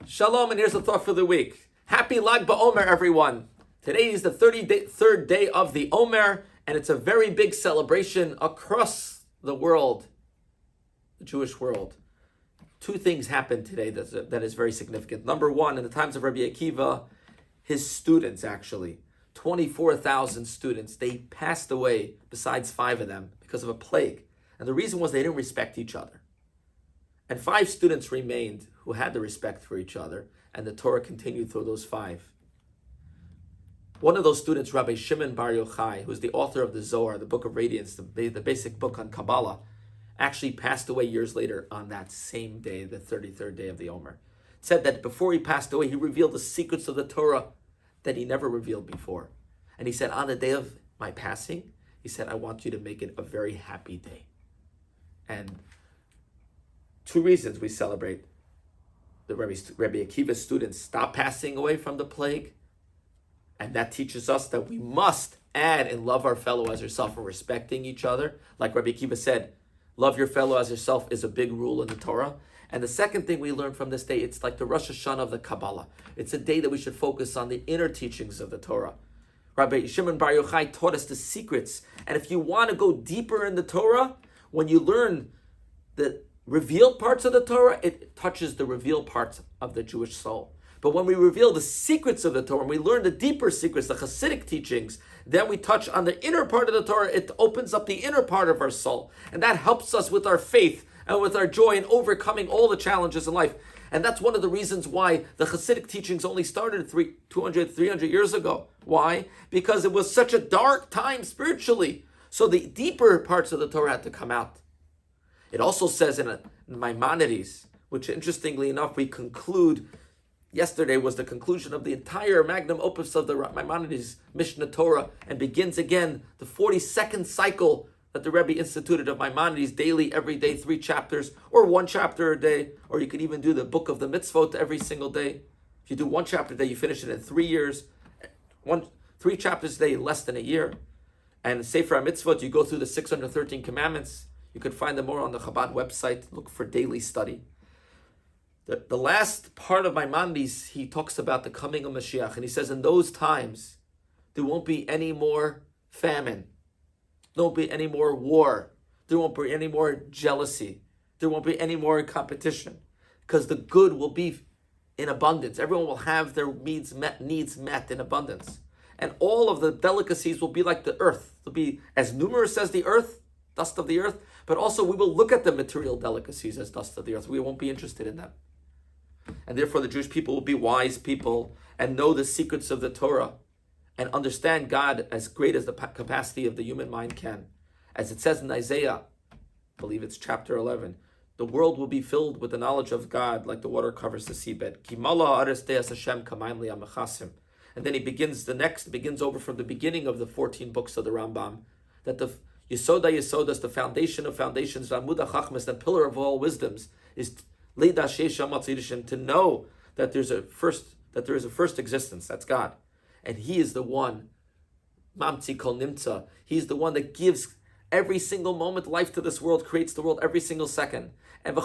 Shalom, and here's the thought for the week. Happy Lag BaOmer, everyone. Today is the 33rd day of the Omer, and it's a very big celebration across the world, the Jewish world. Two things happened today that is very significant. Number one, in the times of Rabbi Akiva, his students actually, 24,000 students, they passed away besides 5 of them because of a plague. And the reason was they didn't respect each other. And 5 students remained who had the respect for each other, and the Torah continued through those 5. One of those students, Rabbi Shimon Bar Yochai, who's the author of the Zohar, the Book of Radiance, the basic book on Kabbalah, actually passed away years later on that same day, the 33rd day of the Omer. It said that before he passed away, he revealed the secrets of the Torah that he never revealed before. And he said, on the day of my passing, he said, I want you to make it a very happy day. And 2 reasons we celebrate the Rabbi Akiva students stop passing away from the plague, and that teaches us that we must add and love our fellow as yourself and respecting each other. Like Rabbi Akiva said, love your fellow as yourself is a big rule in the Torah. And the second thing we learn from this day, it's like the Rosh Hashanah of the Kabbalah. It's a day that we should focus on the inner teachings of the Torah. Rabbi Shimon Bar Yochai taught us the secrets. And if you want to go deeper in the Torah, when you learn the revealed parts of the Torah, it touches the revealed parts of the Jewish soul. But when we reveal the secrets of the Torah, when we learn the deeper secrets, the Hasidic teachings, then we touch on the inner part of the Torah. It opens up the inner part of our soul. And that helps us with our faith and with our joy in overcoming all the challenges in life. And that's one of the reasons why the Hasidic teachings only started 200, 300 years ago. Why? Because it was such a dark time spiritually. So the deeper parts of the Torah had to come out. It also says in Maimonides, which interestingly enough we conclude, yesterday was the conclusion of the entire magnum opus of the Maimonides Mishnah Torah, and begins again the 42nd cycle that the Rebbe instituted of Maimonides, daily, every day, 3 chapters, or 1 chapter a day, or you can even do the book of the mitzvot every single day. If you do 1 chapter a day, you finish it in 3 years. 3 chapters a day in less than a year. And Sefer HaMitzvot, you go through the 613 commandments. You could find them more on the Chabad website. Look for daily study. The last part of Maimonides, he talks about the coming of Mashiach. And he says, in those times, there won't be any more famine. There won't be any more war. There won't be any more jealousy. There won't be any more competition. Because the good will be in abundance. Everyone will have their needs met in abundance. And all of the delicacies will be like the earth. They'll be as numerous as the earth, dust of the earth, but also we will look at the material delicacies as dust of the earth. We won't be interested in them. And therefore the Jewish people will be wise people and know the secrets of the Torah and understand God as great as the capacity of the human mind can. As it says in Isaiah, I believe it's chapter 11, the world will be filled with the knowledge of God like the water covers the seabed. And then he begins over from the beginning of the 14 books of the Rambam, that the Yesoda Yesodas, the foundation of foundations, Amuda Chachmas, the pillar of all wisdoms, is to know that there is a first existence, that's God. And he is the one, Mamtzi Kol Nimtza, he's the one that gives every single moment life to this world, creates the world every single second. And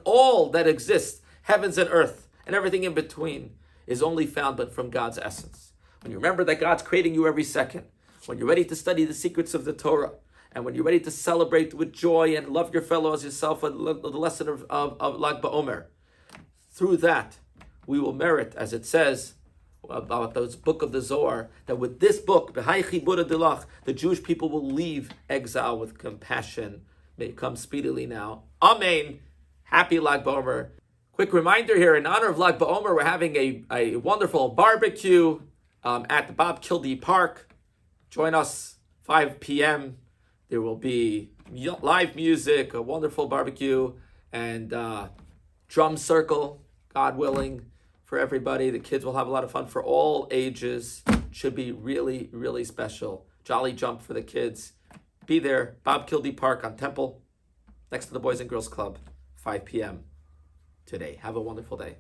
all that exists, heavens and earth, and everything in between, is only found but from God's essence. When you remember that God's creating you every second, when you're ready to study the secrets of the Torah, and when you're ready to celebrate with joy and love your fellow as yourself, the lesson of Lag BaOmer, through that, we will merit, as it says about this book of the Zohar, that with this book, the Jewish people will leave exile with compassion. May it come speedily now. Amen. Happy Lag BaOmer. Quick reminder here, in honor of Lag BaOmer, we're having a wonderful barbecue at the Bob Kildee Park. Join us 5 p.m. There will be live music, a wonderful barbecue, and drum circle, God willing, for everybody. The kids will have a lot of fun for all ages. Should be really, really special. Jolly jump for the kids. Be there, Bob Kildee Park on Temple, next to the Boys and Girls Club, 5 p.m. today. Have a wonderful day.